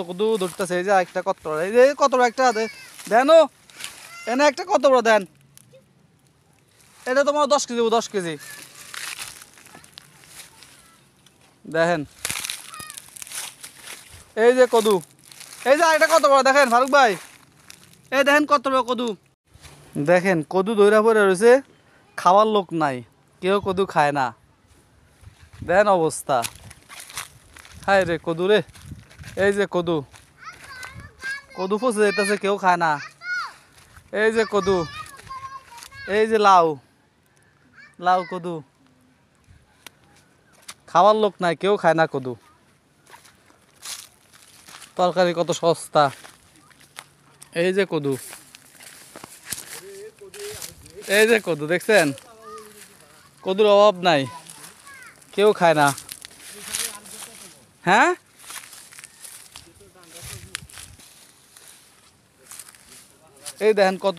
কদু ধরতেছে এই যে একটা কত বড়, এই যে কত বড় একটা দেন, ও এনে একটা কত বড় দেন। এটা তোমার 10 কেজি, 10 কেজি দেখেন। এই যে কদু, এই যে এটা কত বড় দেখেন ফারুক ভাই, এই দেখেন কত বড় কদু। দেখেন কদু ধইরা পড়ে রয়েছে, খাওয়ার লোক নাই, কেউ কদু খায় না। দেখেন অবস্থা, হায় রে কদু রে। এই যে কদু, কদু পচে যেতেছে, কেউ খায় না। এই যে কদু, এই যে লাউ, লাউ কদু, খাওয়ার লোক নাই, কেউ খায় না কদু। তরকারি কত সস্তা। এই যে কদু, এই যে কদু দেখছেন, কদুর অভাব নাই, কেউ খায় না। হ্যাঁ, এই দেখেন কত